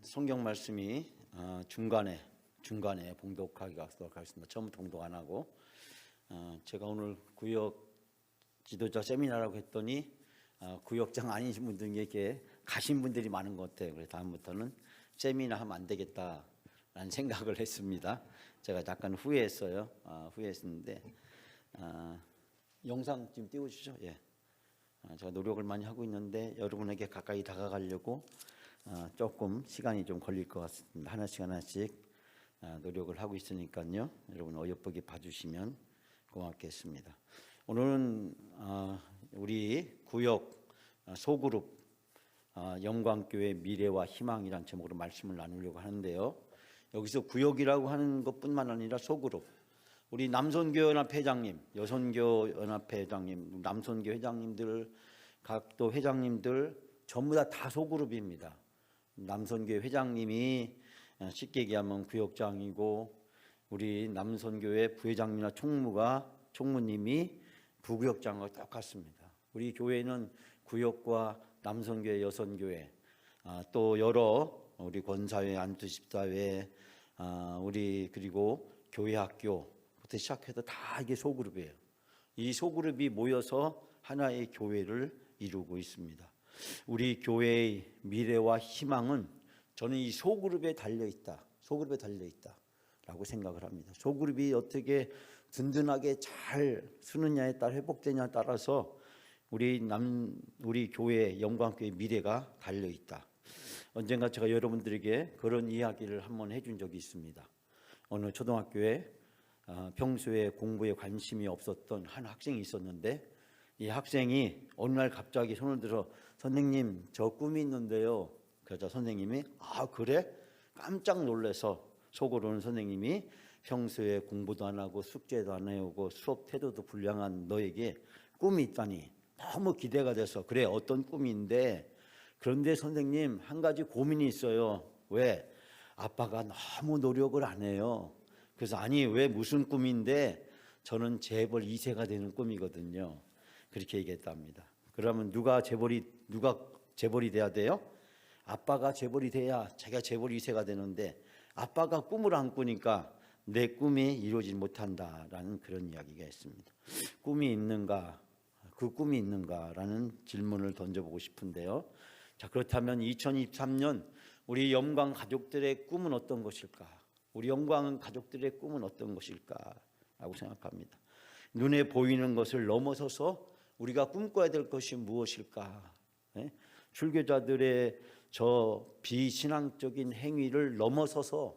성경 말씀이 중간에 봉독하기가 하겠습니다. 처음 봉독 안 하고 제가 오늘 구역 지도자 세미나라고 했더니 구역장 아니신 분들에게 가신 분들이 많은 것 같아요. 그래서 다음부터는 세미나 하면 안 되겠다라는 생각을 했습니다. 제가 약간 후회했어요. 후회했는데 영상 지금 띄워주시죠. 예. 제가 노력을 많이 하고 있는데 여러분에게 가까이 다가가려고 조금 시간이 좀 걸릴 것 같습니다. 하나씩 노력을 하고 있으니까요. 여러분 어여쁘게 봐주시면 고맙겠습니다. 오늘은 우리 구역 소그룹 영광교회 미래와 희망이란 제목으로 말씀을 나누려고 하는데요. 여기서 구역이라고 하는 것뿐만 아니라 소그룹, 우리 남선교연합회 회장님, 여선교연합회 회장님, 남선교 회장님들, 각도 회장님들 전부 다 소그룹입니다. 남선교 회장님이 쉽게 얘기하면 구역장이고, 우리 남선교회 부회장님이나 총무님이 부구역장과 똑같습니다. 우리 교회는 구역과 남선교회, 여선교회, 또 여러 우리 권사회, 안투십사회, 우리 그리고 교회 학교 부터 시작해서 다 이게 소그룹이에요. 이 소그룹이 모여서 하나의 교회를 이루고 있습니다. 우리 교회의 미래와 희망은 저는 이 소그룹에 달려있다. 소그룹에 달려있다라고 생각을 합니다. 소그룹이 어떻게 든든하게 잘 쓰느냐에 따라 회복되냐에 따라서 우리 교회 영광교회 미래가 달려있다. 언젠가 제가 여러분들에게 그런 이야기를 한번 해준 적이 있습니다. 어느 초등학교에 평소에 공부에 관심이 없었던 한 학생이 있었는데, 이 학생이 어느 날 갑자기 손을 들어 선생님 저 꿈이 있는데요. 그러자 선생님이 그래? 깜짝 놀라서 속으로는 선생님이 평소에 공부도 안 하고 숙제도 안 해오고 수업 태도도 불량한 너에게 꿈이 있다니 너무 기대가 돼서 그래 어떤 꿈인데, 그런데 선생님 한 가지 고민이 있어요. 왜? 아빠가 너무 노력을 안 해요. 그래서 아니 왜 무슨 꿈인데, 저는 재벌 2세가 되는 꿈이거든요. 그렇게 얘기했답니다. 그러면 누가 재벌이 돼야 돼요? 아빠가 재벌이 돼야 자기가 재벌 2세가 되는데, 아빠가 꿈을 안 꾸니까 내 꿈이 이루어지지 못한다라는 그런 이야기가 있습니다. 꿈이 있는가? 그 꿈이 있는가라는 질문을 던져보고 싶은데요. 자, 그렇다면 2023년 우리 영광 가족들의 꿈은 어떤 것일까? 우리 영광 가족들의 꿈은 어떤 것일까라고 생각합니다. 눈에 보이는 것을 넘어서서 우리가 꿈꿔야 될 것이 무엇일까? 출교자들의 저 비신앙적인 행위를 넘어서서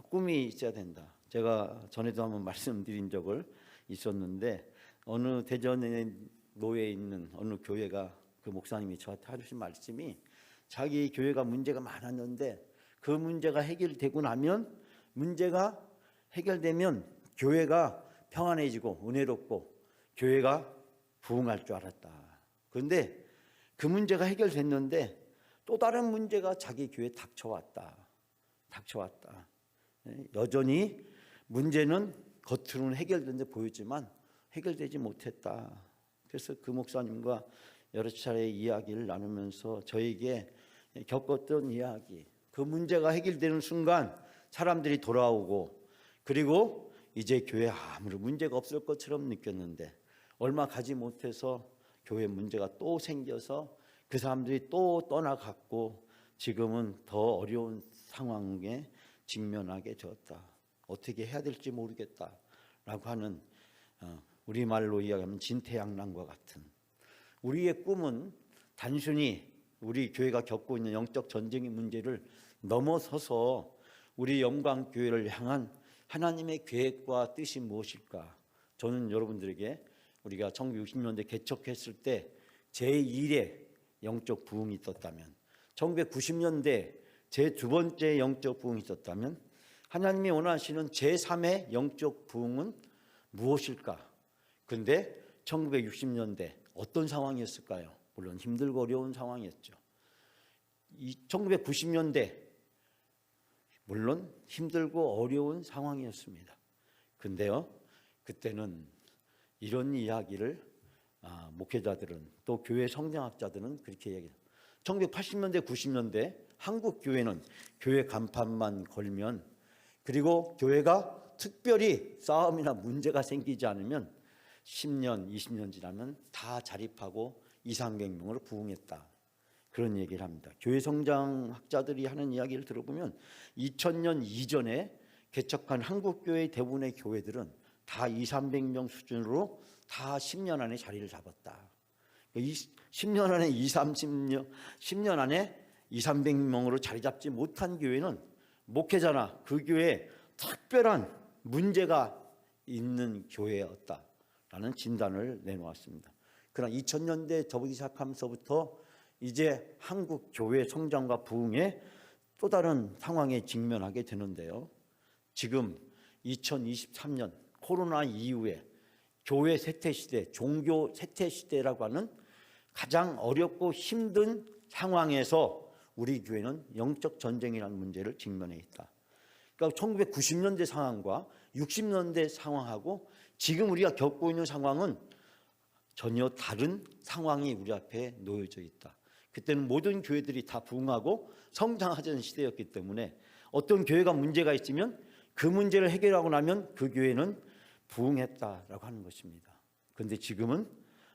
꿈이 있어야 된다. 제가 전에도 한번 말씀드린 적을 있었는데, 어느 대전에 노예에 있는 어느 교회가 그 목사님이 저한테 하신 말씀이, 자기 교회가 문제가 많았는데 그 문제가 해결되고 나면, 문제가 해결되면 교회가 평안해지고 은혜롭고 교회가 부흥할 줄 알았다. 그런데 그 문제가 해결됐는데 또 다른 문제가 자기 교회에 닥쳐왔다. 여전히 문제는 겉으로는 해결된 데 보이지만 해결되지 못했다. 그래서 그 목사님과 여러 차례 이야기를 나누면서 저에게 겪었던 이야기, 그 문제가 해결되는 순간 사람들이 돌아오고, 그리고 이제 교회에 아무런 문제가 없을 것처럼 느꼈는데 얼마 가지 못해서 교회 문제가 또 생겨서 그 사람들이 또 떠나갔고, 지금은 더 어려운 상황에 직면하게 되었다. 어떻게 해야 될지 모르겠다라고 하는, 우리말로 이야기하면 진퇴양난과 같은, 우리의 꿈은 단순히 우리 교회가 겪고 있는 영적 전쟁의 문제를 넘어서서 우리 영광교회를 향한 하나님의 계획과 뜻이 무엇일까? 저는 여러분들에게 우리가 1960년대 개척했을 때 제1의 영적 부흥이 있었다면, 1990년대 제2번째 영적 부흥이 있었다면, 하나님이 원하시는 제3의 영적 부흥은 무엇일까? 근데 1960년대 어떤 상황이었을까요? 물론 힘들고 어려운 상황이었죠. 1990년대 물론 힘들고 어려운 상황이었습니다. 근데요, 그때는 이런 이야기를 목회자들은, 또 교회 성장학자들은 그렇게 얘기해요. 1980년대 90년대 한국 교회는 교회 간판만 걸면, 그리고 교회가 특별히 싸움이나 문제가 생기지 않으면 10년 20년 지나면 다 자립하고 2,300명으로 부흥했다, 그런 얘기를 합니다. 교회 성장학자들이 하는 이야기를 들어보면 2000년 이전에 개척한 한국교회 대부분의 교회들은 다 2,300명 수준으로 다 10년 안에 자리를 잡았다. 10년 안에 10년 안에 2,300명으로 자리 잡지 못한 교회는 목회자나 그 교회에 특별한 문제가 있는 교회였다라는 진단을 내놓았습니다. 그러나 2000년대 접어들기 시작하면서부터 이제 한국 교회 성장과 부흥의 또 다른 상황에 직면하게 되는데요. 지금 2023년 코로나 이후에 교회 쇠퇴시대, 종교 쇠퇴시대라고 하는 가장 어렵고 힘든 상황에서 우리 교회는 영적 전쟁이라는 문제를 직면해 있다. 그러니까 1990년대 상황과 60년대 상황하고 지금 우리가 겪고 있는 상황은 전혀 다른 상황이 우리 앞에 놓여져 있다. 그때는 모든 교회들이 다 부흥하고 성장하던 시대였기 때문에 어떤 교회가 문제가 있으면 그 문제를 해결하고 나면 그 교회는 부흥했다라고 하는 것입니다. 그런데 지금은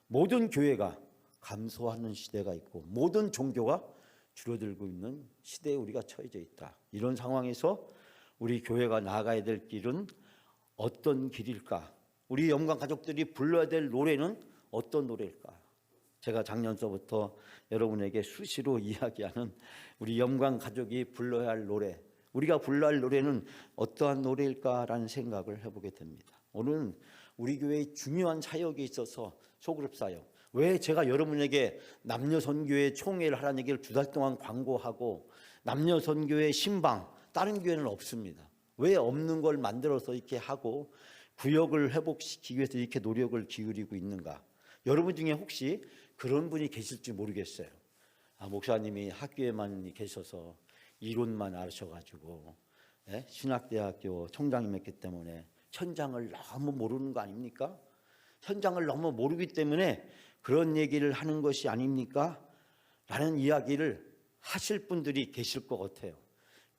모든 교회가 감소하는 시대가 있고 모든 종교가 줄어들고 있는 시대에 우리가 처해져 있다. 이런 상황에서 우리 교회가 나아가야 될 길은 어떤 길일까? 우리 영광 가족들이 불러야 될 노래는 어떤 노래일까? 제가 작년서부터 여러분에게 수시로 이야기하는 우리 영광 가족이 불러야 할 노래, 우리가 불러야 할 노래는 어떠한 노래일까라는 생각을 해보게 됩니다. 오늘은 우리 교회의 중요한 사역에 있어서 소그룹 사역, 왜 제가 여러분에게 남녀 선교회 총회를 하라는 얘기를 2달 동안 광고하고 남녀 선교회 신방 다른 교회는 없습니다. 왜 없는 걸 만들어서 이렇게 하고 구역을 회복시키기 위해서 이렇게 노력을 기울이고 있는가? 여러분 중에 혹시 그런 분이 계실지 모르겠어요. 목사님이 학교에만 계셔서 이론만 아셔가지고 신학대학교 총장님이었기 때문에 현장을 너무 모르는 거 아닙니까? 현장을 너무 모르기 때문에 그런 얘기를 하는 것이 아닙니까? 라는 이야기를 하실 분들이 계실 것 같아요.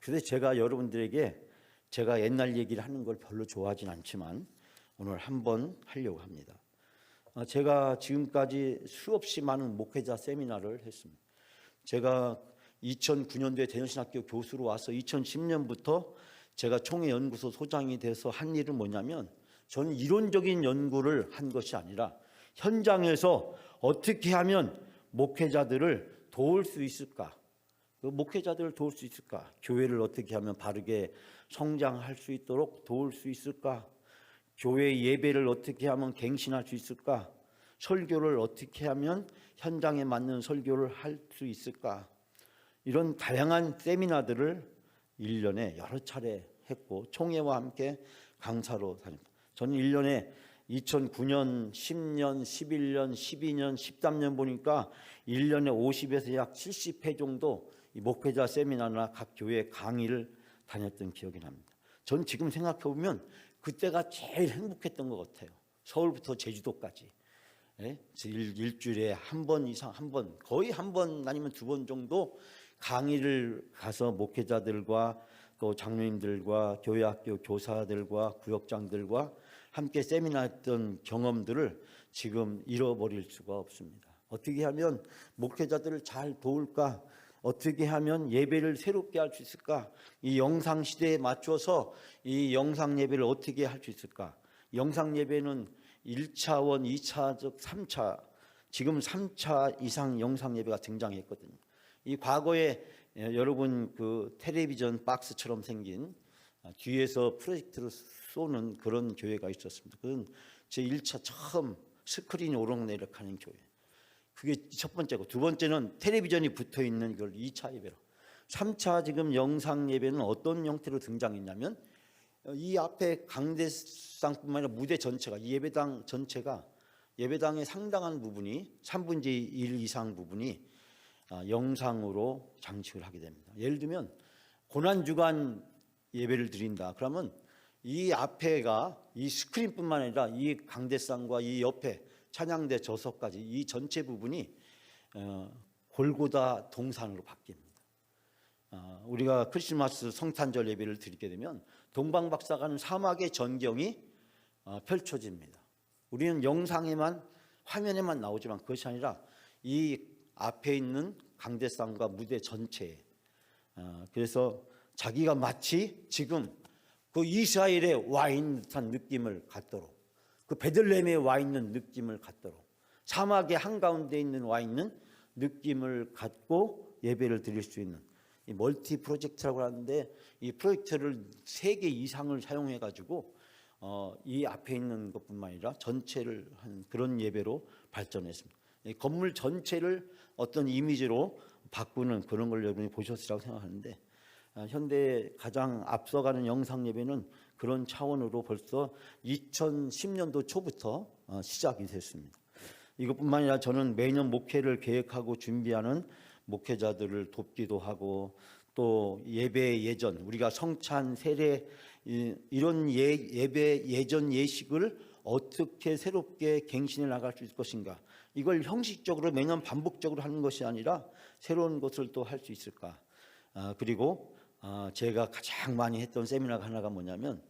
그래서 제가 여러분들에게 제가 옛날 얘기를 하는 걸 별로 좋아하진 않지만 오늘 한번 하려고 합니다. 제가 지금까지 수없이 많은 목회자 세미나를 했습니다. 제가 2009년도에 대전신학교 교수로 와서 2010년부터 제가 총회연구소 소장이 돼서 한 일은 뭐냐면, 저는 이론적인 연구를 한 것이 아니라 현장에서 어떻게 하면 목회자들을 도울 수 있을까? 목회자들을 도울 수 있을까? 교회를 어떻게 하면 바르게 성장할 수 있도록 도울 수 있을까? 교회 예배를 어떻게 하면 갱신할 수 있을까? 설교를 어떻게 하면 현장에 맞는 설교를 할 수 있을까? 이런 다양한 세미나들을 1년에 여러 차례 했고 총회와 함께 강사로 다녔습니다. 저는 1년에 2009년, 10년, 11년, 12년, 13년 보니까 1년에 50에서 약 70회 정도 목회자 세미나나 각 교회 강의를 다녔던 기억이 납니다. 전 지금 생각해 보면 그때가 제일 행복했던 것 같아요. 서울부터 제주도까지 일주일에 한 번 이상, 거의 한 번 아니면 2번 정도 강의를 가서 목회자들과 또 장로님들과 교회학교 교사들과 구역장들과 함께 세미나 했던 경험들을 지금 잃어버릴 수가 없습니다. 어떻게 하면 목회자들을 잘 도울까? 어떻게 하면 예배를 새롭게 할 수 있을까? 이 영상 시대에 맞춰서 이 영상 예배를 어떻게 할 수 있을까? 영상 예배는 1차원, 2차적, 3차, 지금 3차 이상 영상 예배가 등장했거든요. 이 과거에 여러분 그 텔레비전 박스처럼 생긴 뒤에서 프로젝트로 쏘는 그런 교회가 있었습니다. 그건 제 1차 처음 스크린이 오르락내리락 하는 교회. 그게 첫 번째고, 두 번째는 텔레비전이 붙어 있는 걸 2차 예배로. 3차 지금 영상 예배는 어떤 형태로 등장했냐면, 이 앞에 강대상뿐만 아니라 무대 전체가, 이 예배당 전체가, 예배당의 상당한 부분이 3분의 1 이상 부분이 영상으로 장식을 하게 됩니다. 예를 들면 고난주간 예배를 드린다. 그러면 이 앞에가 이 스크린뿐만 아니라 이 강대상과 이 옆에 찬양대 저석까지 이 전체 부분이 골고다 동산으로 바뀝니다. 우리가 크리스마스 성탄절 예배를 드리게 되면 동방박사가는 사막의 전경이 펼쳐집니다. 우리는 영상에만 화면에만 나오지만 그것이 아니라 이 앞에 있는 강대상과 무대 전체에 그래서 자기가 마치 지금 그 이스라엘에 와 있는 듯한 느낌을 갖도록 그 베들레헴에 와 있는 느낌을 갖도록 사막의 한가운데 와 있는 느낌을 갖고 예배를 드릴 수 있는 이 멀티 프로젝트라고 하는데 이 프로젝트를 3개 이상을 사용해 가지고 이 앞에 있는 것뿐만 아니라 전체를 한 그런 예배로 발전했습니다. 이 건물 전체를 어떤 이미지로 바꾸는 그런 걸 여러분이 보셨으라고 생각하는데 현대에 가장 앞서가는 영상 예배는 그런 차원으로 벌써 2010년도 초부터 시작이 됐습니다. 이것뿐만 아니라 저는 매년 목회를 계획하고 준비하는 목회자들을 돕기도 하고 또 예배 예전 우리가 성찬 세례 이런 예배 예전 예식을 어떻게 새롭게 갱신해 나갈 수 있을 것인가 이걸 형식적으로 매년 반복적으로 하는 것이 아니라 새로운 것을 또 할 수 있을까 그리고 제가 가장 많이 했던 세미나가 하나가 뭐냐면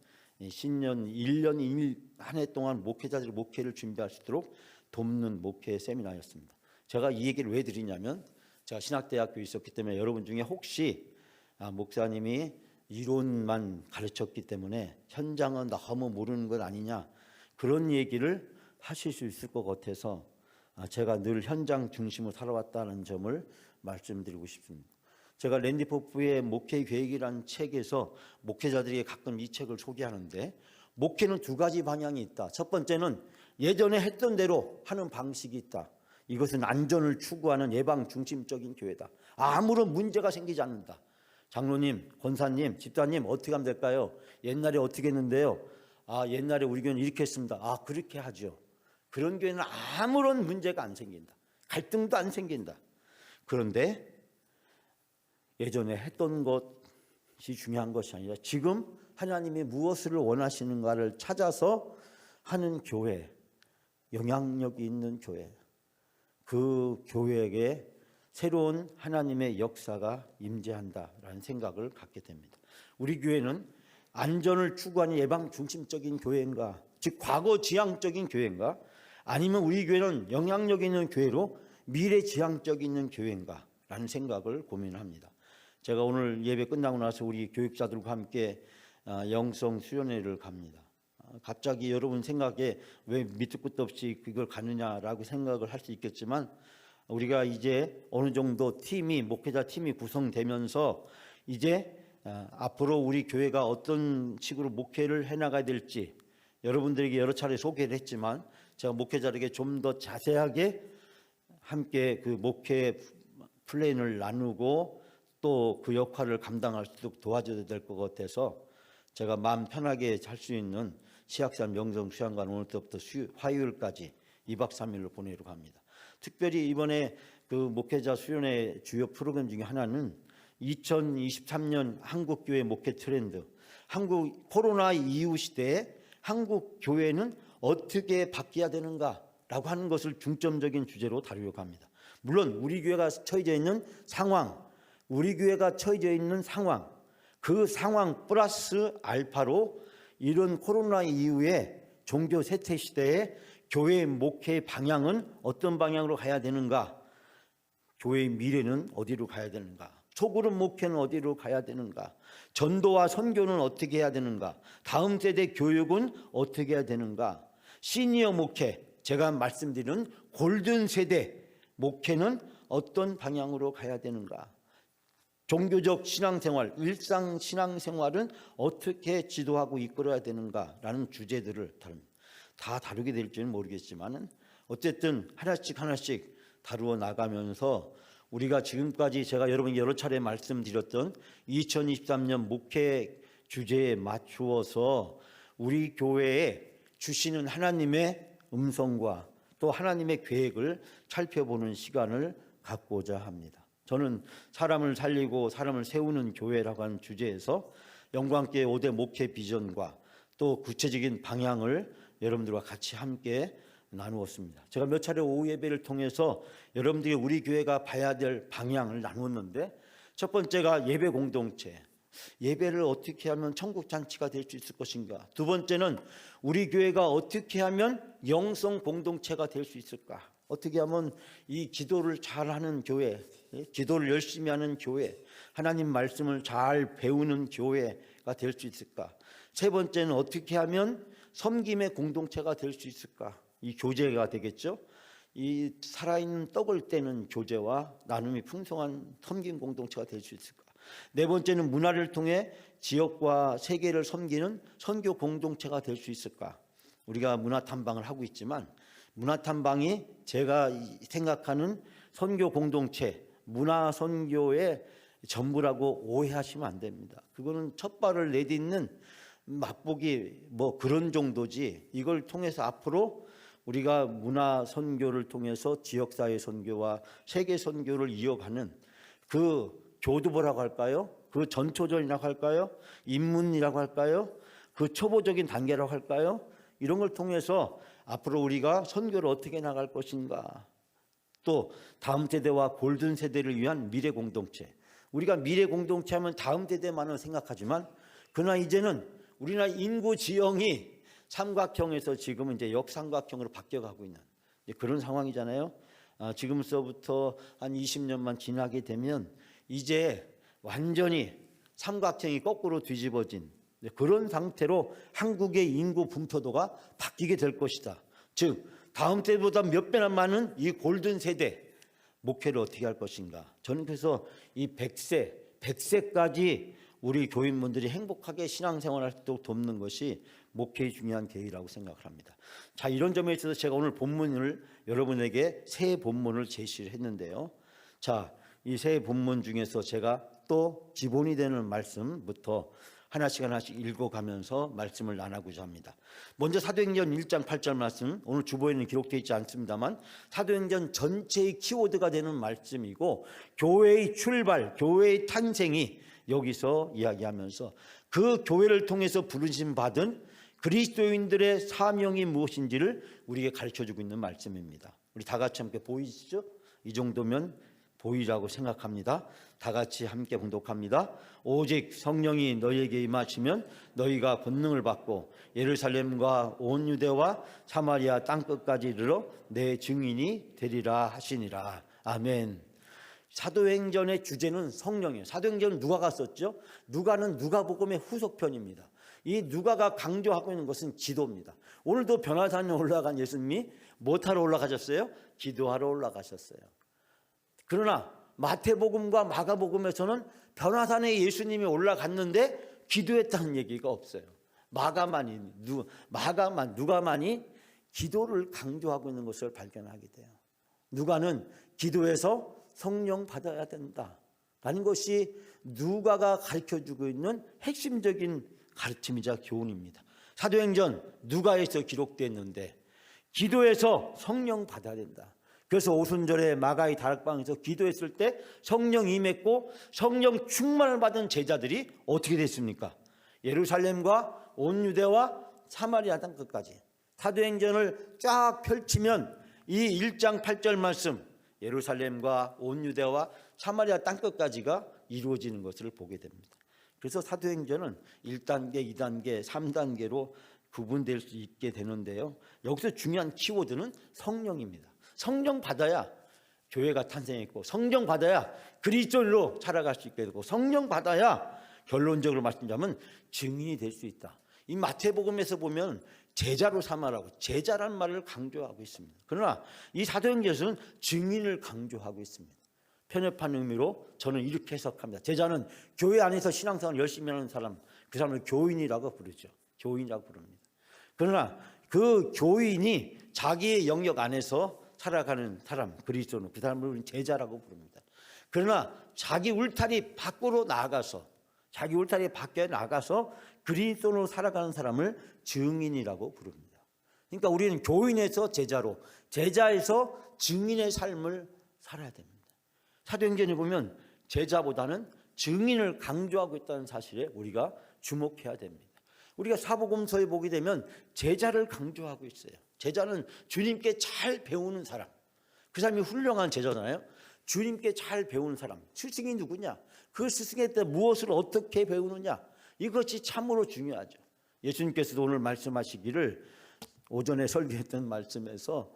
신년 1년 한 해 동안 목회자들의 목회를 준비할 수 있도록 돕는 목회 세미나였습니다. 제가 이 얘기를 왜 드리냐면 제가 신학대학교에 있었기 때문에 여러분 중에 혹시 목사님이 이론만 가르쳤기 때문에 현장은 너무 모르는 것 아니냐 그런 얘기를 하실 수 있을 것 같아서 제가 늘 현장 중심으로 살아왔다는 점을 말씀드리고 싶습니다. 제가 랜디 포프의 목회 계획이라는 책에서 목회자들이 가끔 이 책을 소개하는데 목회는 2가지 방향이 있다. 첫 번째는 예전에 했던 대로 하는 방식이 있다. 이것은 안전을 추구하는 예방 중심적인 교회다. 아무런 문제가 생기지 않는다. 장로님, 권사님, 집사님 어떻게 하면 될까요? 옛날에 어떻게 했는데요? 옛날에 우리 교회는 이렇게 했습니다. 그렇게 하죠. 그런 교회는 아무런 문제가 안 생긴다. 갈등도 안 생긴다. 그런데 예전에 했던 것이 중요한 것이 아니라 지금 하나님이 무엇을 원하시는가를 찾아서 하는 교회, 영향력이 있는 교회, 그 교회에게 새로운 하나님의 역사가 임재한다라는 생각을 갖게 됩니다. 우리 교회는 안전을 추구하는 예방 중심적인 교회인가, 즉 과거 지향적인 교회인가, 아니면 우리 교회는 영향력 있는 교회로 미래 지향적 있는 교회인가 라는 생각을 고민합니다. 제가 오늘 예배 끝나고 나서 우리 교육자들과 함께 영성 수련회를 갑니다. 갑자기 여러분 생각에 왜 밑도 끝도 없이 그걸 가느냐라고 생각을 할 수 있겠지만 우리가 이제 어느 정도 목회자 팀이 구성되면서 이제 앞으로 우리 교회가 어떤 식으로 목회를 해나가야 될지 여러분들에게 여러 차례 소개를 했지만 제가 목회자들에게 좀 더 자세하게 함께 그 목회 플랜을 나누고 또 그 역할을 감당할 수 있도록 도와줘야 될 것 같아서 제가 마음 편하게 할 수 있는 시학산 명성 수양관 오늘부터 화요일까지 2박 3일로 보내러 갑니다. 특별히 이번에 그 목회자 수련회 주요 프로그램 중에 하나는 2023년 한국교회 목회 트렌드, 한국 코로나 이후 시대에 한국 교회는 어떻게 바뀌어야 되는가라고 하는 것을 중점적인 주제로 다루려고 합니다. 물론 우리 교회가 처해져 있는 상황, 그 상황 플러스 알파로 이런 코로나 이후에 종교 쇠퇴 시대에 교회의 목회 방향은 어떤 방향으로 가야 되는가, 교회의 미래는 어디로 가야 되는가, 소그룹 목회는 어디로 가야 되는가, 전도와 선교는 어떻게 해야 되는가, 다음 세대 교육은 어떻게 해야 되는가, 시니어 목회, 제가 말씀드리는 골든 세대 목회는 어떤 방향으로 가야 되는가, 종교적 신앙생활, 일상 신앙생활은 어떻게 지도하고 이끌어야 되는가라는 주제들을 다 다루게 될지는 모르겠지만 어쨌든 하나씩 다루어 나가면서 우리가 지금까지 제가 여러분께 여러 차례 말씀드렸던 2023년 목회 주제에 맞추어서 우리 교회에 주시는 하나님의 음성과 또 하나님의 계획을 살펴보는 시간을 갖고자 합니다. 저는 사람을 살리고 사람을 세우는 교회라고 하는 주제에서 영광교회 5대 목회 비전과 또 구체적인 방향을 여러분들과 같이 함께 나누었습니다. 제가 몇 차례 오후 예배를 통해서 여러분들이 우리 교회가 봐야 될 방향을 나누었는데, 첫 번째가 예배 공동체, 예배를 어떻게 하면 천국 잔치가 될 수 있을 것인가. 두 번째는 우리 교회가 어떻게 하면 영성 공동체가 될 수 있을까. 어떻게 하면 이 기도를 잘하는 교회, 기도를 열심히 하는 교회, 하나님 말씀을 잘 배우는 교회가 될 수 있을까. 세 번째는 어떻게 하면 섬김의 공동체가 될 수 있을까. 이 교제가 되겠죠. 이 살아있는 떡을 떼는 교제와 나눔이 풍성한 섬김 공동체가 될 수 있을까. 네 번째는 문화를 통해 지역과 세계를 섬기는 선교 공동체가 될 수 있을까. 우리가 문화 탐방을 하고 있지만 문화 탐방이 제가 생각하는 선교 공동체, 문화 선교의 전부라고 오해하시면 안 됩니다. 그거는 첫 발을 내딛는 맛보기 뭐 그런 정도지, 이걸 통해서 앞으로 우리가 문화 선교를 통해서 지역사회 선교와 세계 선교를 이어가는 그 교두보라고 할까요? 그 전초전이라고 할까요? 입문이라고 할까요? 그 초보적인 단계라고 할까요? 이런 걸 통해서 앞으로 우리가 선교를 어떻게 나갈 것인가. 또 다음 세대와 골든 세대를 위한 미래 공동체. 우리가 미래 공동체 하면 다음 세대만을 생각하지만, 그러나 이제는 우리나라 인구 지형이 삼각형에서 지금은 이제 역삼각형으로 바뀌어가고 있는 그런 상황이잖아요. 지금서부터 한 20년만 지나게 되면 이제 완전히 삼각형이 거꾸로 뒤집어진 그런 상태로 한국의 인구 분포도가 바뀌게 될 것이다. 즉 다음 때보다 몇 배나 많은 이 골든 세대 목회를 어떻게 할 것인가. 저는 그래서 이 100세까지 우리 교인분들이 행복하게 신앙생활을 할 수 있도록 돕는 것이 목회의 중요한 계기라고 생각을 합니다. 자, 이런 점에 있어서 제가 오늘 본문을 여러분에게 새 본문을 제시를 했는데요. 자, 이 새 본문 중에서 제가 또 기본이 되는 말씀부터 하나씩 읽어가면서 말씀을 나누고자 합니다. 먼저 사도행전 1장 8절 말씀, 오늘 주보에는 기록되어 있지 않습니다만 사도행전 전체의 키워드가 되는 말씀이고, 교회의 출발, 교회의 탄생이 여기서 이야기하면서 그 교회를 통해서 부르심 받은 그리스도인들의 사명이 무엇인지를 우리에게 가르쳐주고 있는 말씀입니다. 우리 다 같이 함께 보이시죠? 이 정도면 보이라고 생각합니다. 다 같이 함께 봉독합니다. 오직 성령이 너희에게 임하시면 너희가 권능을 받고 예루살렘과 온 유대와 사마리아 땅끝까지 이르러 내 증인이 되리라 하시니라. 아멘. 사도행전의 주제는 성령이에요. 사도행전은 누가가 썼죠. 누가는 누가복음의 후속편입니다. 이 누가가 강조하고 있는 것은 기도입니다. 오늘도 변화산에 올라간 예수님이 뭐하러 올라가셨어요? 기도하러 올라가셨어요. 그러나 마태복음과 마가복음에서는 변화산에 예수님이 올라갔는데 기도했다는 얘기가 없어요. 누가만이 기도를 강조하고 있는 것을 발견하게 돼요. 누가는 기도해서 성령 받아야 된다라는 것이 누가가 가르쳐주고 있는 핵심적인 가르침이자 교훈입니다. 사도행전 누가에서 기록됐는데 기도해서 성령 받아야 된다. 그래서 오순절에 마가의 다락방에서 기도했을 때 성령이 임했고 성령 충만을 받은 제자들이 어떻게 됐습니까? 예루살렘과 온 유대와 사마리아 땅끝까지. 사도행전을 쫙 펼치면 이 1장 8절 말씀, 예루살렘과 온 유대와 사마리아 땅끝까지가 이루어지는 것을 보게 됩니다. 그래서 사도행전은 1단계, 2단계, 3단계로 구분될 수 있게 되는데요. 여기서 중요한 키워드는 성령입니다. 성령 받아야 교회가 탄생했고, 성령 받아야 그리스도인으로 살아갈 수 있게 되고, 성령 받아야 결론적으로 말씀드리자면 증인이 될 수 있다. 이 마태복음에서 보면 제자로 삼아라고, 제자란 말을 강조하고 있습니다. 그러나 이 사도행전에서는 증인을 강조하고 있습니다. 편협한 의미로 저는 이렇게 해석합니다. 제자는 교회 안에서 신앙생활을 열심히 하는 사람, 그 사람을 교인이라고 부르죠. 교인이라고 부릅니다. 그러나 그 교인이 자기의 영역 안에서 살아가는 사람, 그리스도는 그 사람을 우리는 제자라고 부릅니다. 그러나 자기 울타리 밖으로 나아가서, 자기 울타리 밖에 나가서 그리스도로 살아가는 사람을 증인이라고 부릅니다. 그러니까 우리는 교인에서 제자로, 제자에서 증인의 삶을 살아야 됩니다. 사도행전에 보면 제자보다는 증인을 강조하고 있다는 사실에 우리가 주목해야 됩니다. 우리가 사복음서에 보게 되면 제자를 강조하고 있어요. 제자는 주님께 잘 배우는 사람. 그 사람이 훌륭한 제자잖아요. 주님께 잘 배우는 사람. 스승이 누구냐? 그 스승한테 무엇을 어떻게 배우느냐? 이것이 참으로 중요하죠. 예수님께서도 오늘 말씀하시기를 오전에 설교했던 말씀에서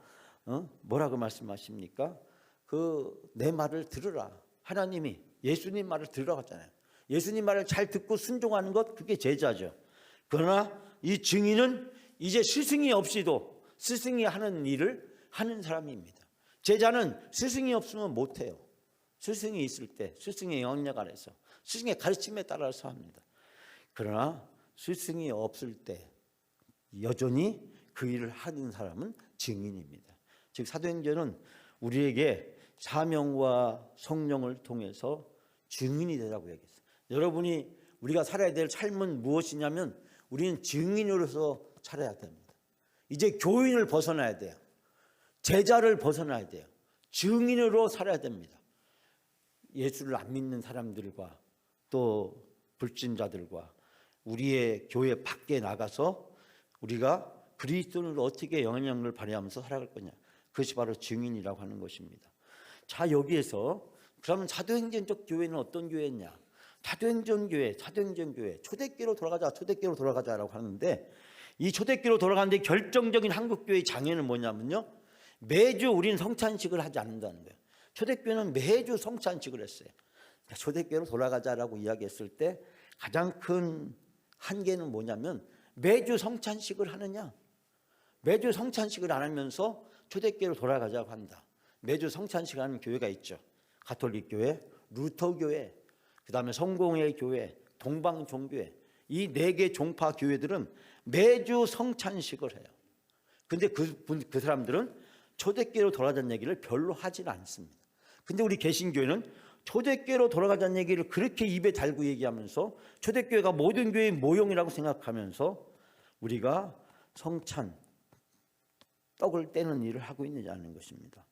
뭐라고 말씀하십니까? 내 말을 들으라. 하나님이 예수님 말을 들으라고 하잖아요. 예수님 말을 잘 듣고 순종하는 것, 그게 제자죠. 그러나 이 증인은 이제 스승이 없이도 스승이 하는 일을 하는 사람입니다. 제자는 스승이 없으면 못해요. 스승이 있을 때 스승의 영향 아래서 스승의 가르침에 따라서 합니다. 그러나 스승이 없을 때 여전히 그 일을 하는 사람은 증인입니다. 즉 사도행전은 우리에게 사명과 성령을 통해서 증인이 되라고 얘기했어요. 여러분이 우리가 살아야 될 삶은 무엇이냐면 우리는 증인으로서 살아야 됩니다. 이제 교인을 벗어나야 돼요. 제자를 벗어나야 돼요. 증인으로 살아야 됩니다. 예수를 안 믿는 사람들과 또 불신자들과 우리의 교회 밖에 나가서 우리가 그리스도를 어떻게 영향력을 발휘하면서 살아갈 거냐, 그것이 바로 증인이라고 하는 것입니다. 자, 여기에서 그러면 사도행전적 교회는 어떤 교회냐? 사도행전 교회, 초대교회로 돌아가자라고 하는데, 이 초대교회로 돌아가는데 결정적인 한국교회의 장애는 뭐냐면요, 매주 우리는 성찬식을 하지 않는다는 거예요. 초대교회는 매주 성찬식을 했어요. 초대교회로 돌아가자라고 이야기했을 때 가장 큰 한계는 뭐냐면 매주 성찬식을 하느냐, 매주 성찬식을 안 하면서 초대교회로 돌아가자고 한다. 매주 성찬식 하는 교회가 있죠. 가톨릭 교회, 루터 교회, 그 다음에 성공회 교회, 동방종교회, 이 4개 종파 교회들은 매주 성찬식을 해요. 근데 그 사람들은 초대교회로 돌아가자는 얘기를 별로 하진 않습니다. 근데 우리 개신교회는 초대교회로 돌아가자는 얘기를 그렇게 입에 달고 얘기하면서 초대교회가 모든 교회의 모형이라고 생각하면서 우리가 성찬, 떡을 떼는 일을 하고 있느냐는 것입니다.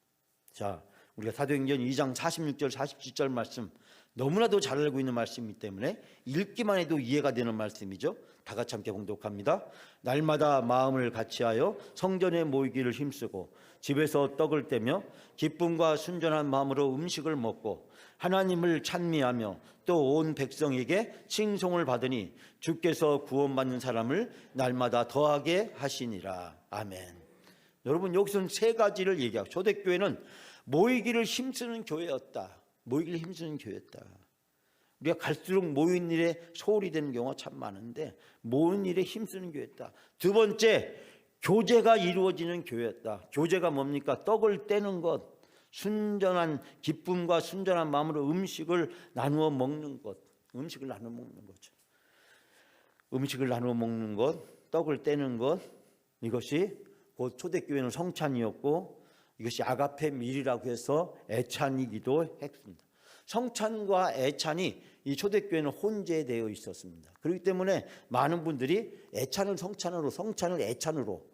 자, 우리가 사도행전 2장 46절 47절 말씀 너무나도 잘 알고 있는 말씀이기 때문에 읽기만 해도 이해가 되는 말씀이죠. 다 같이 함께 봉독합니다. 날마다 마음을 같이하여 성전에 모이기를 힘쓰고 집에서 떡을 떼며 기쁨과 순전한 마음으로 음식을 먹고 하나님을 찬미하며 또 온 백성에게 칭송을 받으니 주께서 구원받는 사람을 날마다 더하게 하시니라. 아멘. 여러분, 여기서는 3가지를 얘기하고, 초대교회는 모이기를 힘쓰는 교회였다. 모이기를 힘쓰는 교회였다. 우리가 갈수록 모인 일에 소홀히 되는 경우가 참 많은데 모인 일에 힘쓰는 교회였다. 2번째, 교제가 이루어지는 교회였다. 교제가 뭡니까? 떡을 떼는 것, 순전한 기쁨과 순전한 마음으로 음식을 나누어 먹는 것, 음식을 나누어 먹는 거죠. 음식을 나누어 먹는 것, 떡을 떼는 것, 이것이 곧 초대교회는 성찬이었고 이것이 아가페 밀이라고 해서 애찬이기도 했습니다. 성찬과 애찬이 이 초대교회는 혼재되어 있었습니다. 그렇기 때문에 많은 분들이 애찬을 성찬으로, 성찬을 애찬으로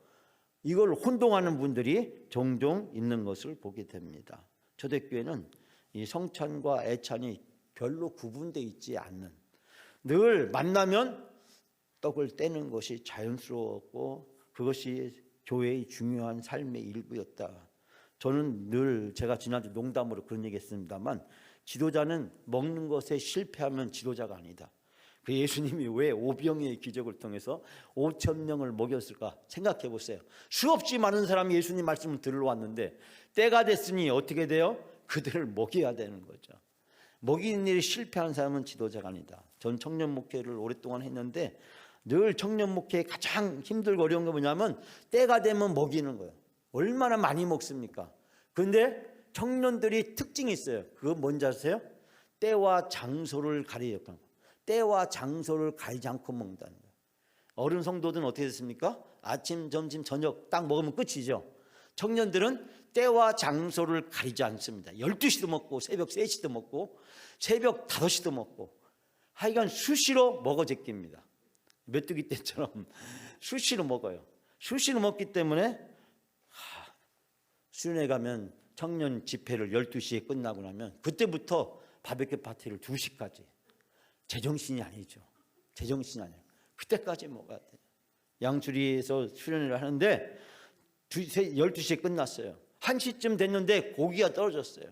이걸 혼동하는 분들이 종종 있는 것을 보게 됩니다. 초대교회는 이 성찬과 애찬이 별로 구분되어 있지 않는, 늘 만나면 떡을 떼는 것이 자연스러웠고 그것이 교회의 중요한 삶의 일부였다. 저는 늘 제가 지난주 농담으로 그런 얘기 했습니다만 지도자는 먹는 것에 실패하면 지도자가 아니다. 그 예수님이 왜 오병이의 기적을 통해서 5,000명을 먹였을까 생각해 보세요. 수없이 많은 사람이 예수님 말씀을 들으러 왔는데 때가 됐으니 어떻게 돼요? 그들을 먹여야 되는 거죠. 먹이는 일에 실패한 사람은 지도자가 아니다. 전 청년 목회를 오랫동안 했는데 늘 청년 목회의 가장 힘들고 어려운 게 뭐냐면 때가 되면 먹이는 거예요. 얼마나 많이 먹습니까? 그런데 청년들이 특징이 있어요. 그건 뭔지 아세요? 때와 장소를 가리는 거예요. 때와 장소를 가리지 않고 먹는다는 거예요. 어른 성도들은 어떻게 됐습니까? 아침, 점심, 저녁 딱 먹으면 끝이죠. 청년들은 때와 장소를 가리지 않습니다. 12시도 먹고 새벽 3시도 먹고 새벽 5시도 먹고 하여간 수시로 먹어 제낍니다. 메뚜기 떼처럼 수시로 먹어요. 수시로 먹기 때문에 수련회 가면 청년 집회를 12시에 끝나고 나면 그때부터 바베큐 파티를 2시까지. 제정신이 아니죠. 제정신이 아니에요. 그때까지 먹어야 돼요. 양주리에서 수련회를 하는데 12시에 끝났어요. 1시쯤 됐는데 고기가 떨어졌어요.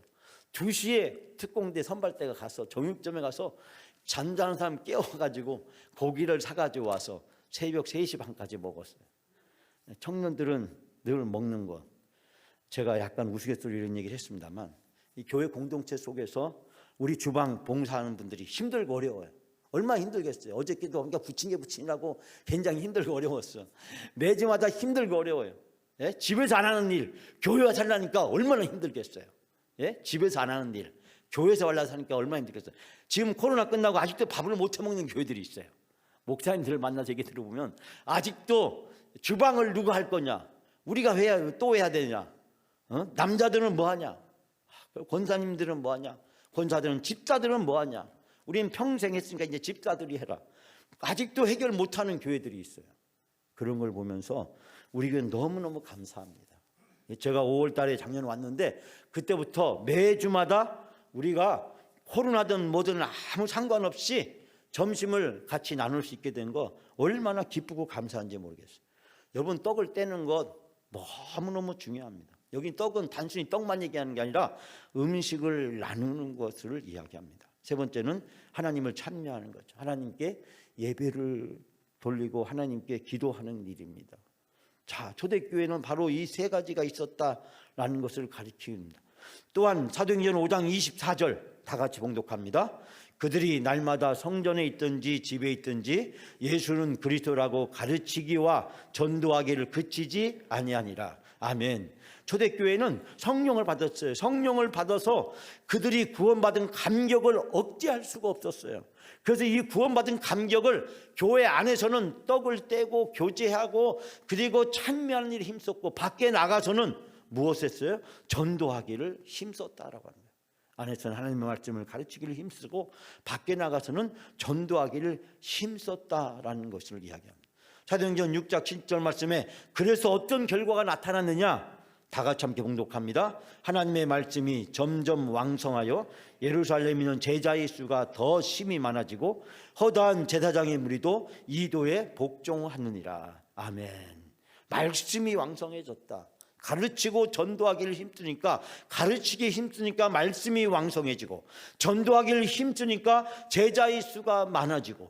2시에 특공대 선발대가 가서 정육점에 가서 잔잔한 사람 깨워가지고 고기를 사가지고 와서 새벽 3시 반까지 먹었어요. 청년들은 늘 먹는 것. 제가 약간 우스갯소리 이런 얘기를 했습니다만 이 교회 공동체 속에서 우리 주방 봉사하는 분들이 힘들고 어려워요. 얼마나 힘들겠어요. 어저께도 그러니까 부침개라고 굉장히 힘들고 어려웠어. 매주마다 힘들고 어려워요. 예? 집에서 안 하는 일 교회와 살라니까 얼마나 힘들겠어요. 예? 집에서 안 하는 일 교회에서 하려고 하니까 얼마나 힘들겠어요. 지금 코로나 끝나고 아직도 밥을 못 해먹는 교회들이 있어요. 목사님들을 만나서 얘기 들어보면 아직도 주방을 누가 할 거냐, 우리가 또 해야 되냐, 남자들은 뭐 하냐, 권사님들은 뭐 하냐, 권사들은 집사들은 뭐 하냐, 우리는 평생 했으니까 이제 집사들이 해라. 아직도 해결 못하는 교회들이 있어요. 그런 걸 보면서 우리 교회는 너무너무 감사합니다. 제가 5월 달에 작년 왔는데 그때부터 매주마다 우리가 코로나든 뭐든 아무 상관없이 점심을 같이 나눌 수 있게 된 거 얼마나 기쁘고 감사한지 모르겠어요. 여러분, 떡을 떼는 것 너무너무 중요합니다. 여기 떡은 단순히 떡만 얘기하는 게 아니라 음식을 나누는 것을 이야기합니다. 세 번째는 하나님을 찬미하는 거죠. 하나님께 예배를 돌리고 하나님께 기도하는 일입니다. 자, 초대교회는 바로 이 세 가지가 있었다라는 것을 가리킵니다. 또한 사도행전 5장 24절 다 같이 봉독합니다. 그들이 날마다 성전에 있든지 집에 있든지 예수는 그리스도라고 가르치기와 전도하기를 그치지 아니하니라. 아멘. 초대교회는 성령을 받았어요. 성령을 받아서 그들이 구원받은 감격을 억제할 수가 없었어요. 그래서 이 구원받은 감격을 교회 안에서는 떡을 떼고 교제하고 그리고 찬미하는 일에 힘썼고 밖에 나가서는 무엇을 했어요? 전도하기를 힘썼다라고 합니다. 안에서는 하나님의 말씀을 가르치기를 힘쓰고 밖에 나가서는 전도하기를 힘썼다라는 것을 이야기합니다. 사도행전 6장 7절 말씀에 그래서 어떤 결과가 나타났느냐? 다 같이 함께 봉독합니다. 하나님의 말씀이 점점 왕성하여 예루살렘에는 제자의 수가 더 심히 많아지고 허다한 제사장의 무리도 이도에 복종하느니라. 아멘. 말씀이 왕성해졌다. 가르치고 전도하기를 힘쓰니까, 가르치기 힘쓰니까 말씀이 왕성해지고, 전도하기를 힘쓰니까 제자의 수가 많아지고,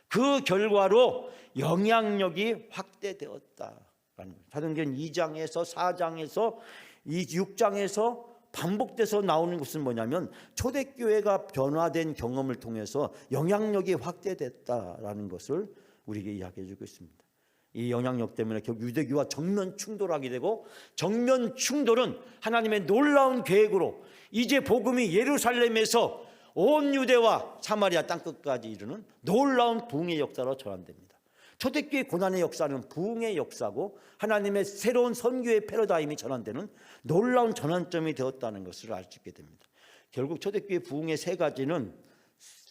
그 결과로 영향력이 확대되었다. 사도행전 2장에서 4장에서 이 6장에서 반복돼서 나오는 것은 뭐냐면 초대교회가 변화된 경험을 통해서 영향력이 확대됐다라는 것을 우리에게 이야기해 주고 있습니다. 이 영향력 때문에 결국 유대교와 정면 충돌하게 되고, 정면 충돌은 하나님의 놀라운 계획으로 이제 복음이 예루살렘에서 온 유대와 사마리아 땅끝까지 이르는 놀라운 부흥의 역사로 전환됩니다. 초대교회 고난의 역사는 부흥의 역사고 하나님의 새로운 선교의 패러다임이 전환되는 놀라운 전환점이 되었다는 것을 알 수 있게 됩니다. 결국 초대교회 부흥의 세 가지는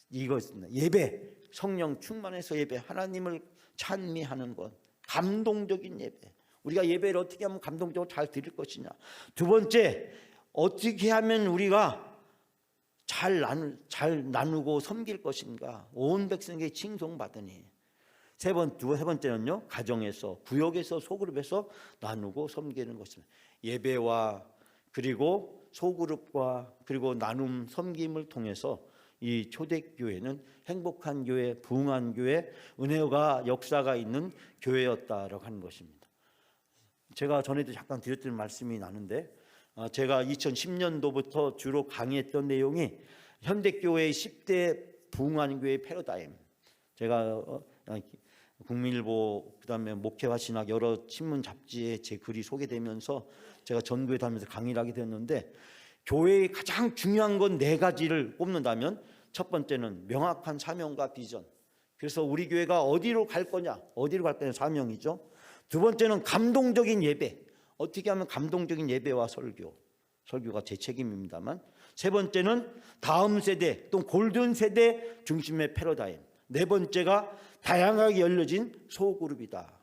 이것입니다. 예배, 성령 충만해서 예배, 하나님을 찬미하는 것, 감동적인 예배. 우리가 예배를 어떻게 하면 감동적으로 잘 드릴 것이냐. 두 번째, 어떻게 하면 우리가 잘 나누고 섬길 것인가. 온 백성에게 칭송받으니. 세 번째는요, 가정에서, 구역에서, 소그룹에서 나누고 섬기는 것입니다. 예배와 그리고 소그룹과 그리고 나눔, 섬김을 통해서 이 초대교회는 행복한 교회, 부흥한 교회, 은혜가 역사가 있는 교회였다라고 하는 것입니다. 제가 전에도 잠깐 드렸던 말씀이 나는데, 제가 2010년도부터 주로 강의했던 내용이 현대교회의 10대 부흥한 교회의 패러다임. 제가 국민일보 그다음에 목회와 신학 여러 신문 잡지에 제 글이 소개되면서 제가 전국에 다니면서 강의를 하게 됐는데, 교회의 가장 중요한 건 4가지를 꼽는다면 첫 번째는 명확한 사명과 비전. 그래서 우리 교회가 어디로 갈 거냐, 사명이죠. 두 번째는 감동적인 예배. 어떻게 하면 감동적인 예배와 설교가 제 책임입니다만, 세 번째는 다음 세대 또 골든 세대 중심의 패러다임. 네 번째가 다양하게 열려진 소그룹이다.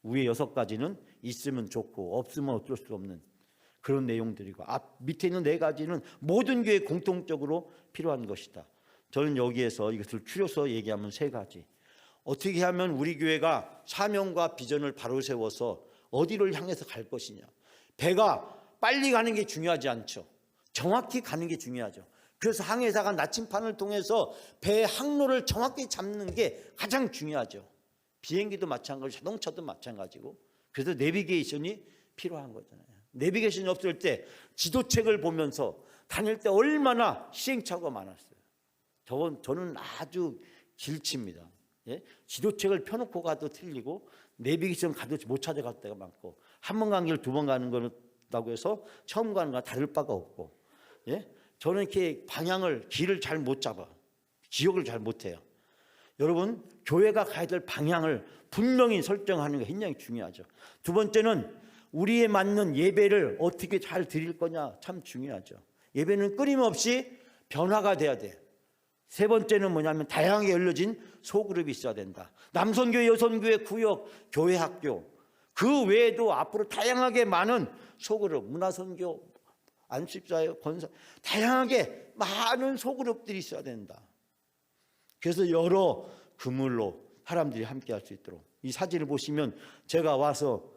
위에 6가지는 있으면 좋고 없으면 어쩔 수 없는 그런 내용들이고, 밑에 있는 4가지는 모든 교회에 공통적으로 필요한 것이다. 저는 여기에서 이것을 추려서 얘기하면 3가지. 어떻게 하면 우리 교회가 사명과 비전을 바로 세워서 어디를 향해서 갈 것이냐. 배가 빨리 가는 게 중요하지 않죠. 정확히 가는 게 중요하죠. 그래서 항해사가 나침판을 통해서 배의 항로를 정확히 잡는 게 가장 중요하죠. 비행기도 마찬가지고 자동차도 마찬가지고. 그래서 내비게이션이 필요한 거잖아요. 내비게이션이 없을 때 지도책을 보면서 다닐 때 얼마나 시행착오가 많았어요. 저는 아주 길칩니다. 예? 지도책을 펴놓고 가도 틀리고 내비게이션 가도 못 찾아갈 때가 많고, 한 번 간 길 두 번 가는 거라고 해서 처음 가는 거랑 다를 바가 없고, 예? 저는 이렇게 길을 잘 못 잡아. 기억을 잘 못해요. 여러분, 교회가 가야 될 방향을 분명히 설정하는 게 굉장히 중요하죠. 두 번째는 우리에 맞는 예배를 어떻게 잘 드릴 거냐, 참 중요하죠. 예배는 끊임없이 변화가 돼야 돼. 세 번째는 뭐냐면 다양하게 열려진 소그룹이 있어야 된다. 남선교회, 여선교회, 구역, 교회, 학교, 그 외에도 앞으로 다양하게 많은 소그룹, 문화선교, 안식자유, 권사, 다양하게 많은 소그룹들이 있어야 된다. 그래서 여러 그물로 사람들이 함께 할 수 있도록. 이 사진을 보시면 제가 와서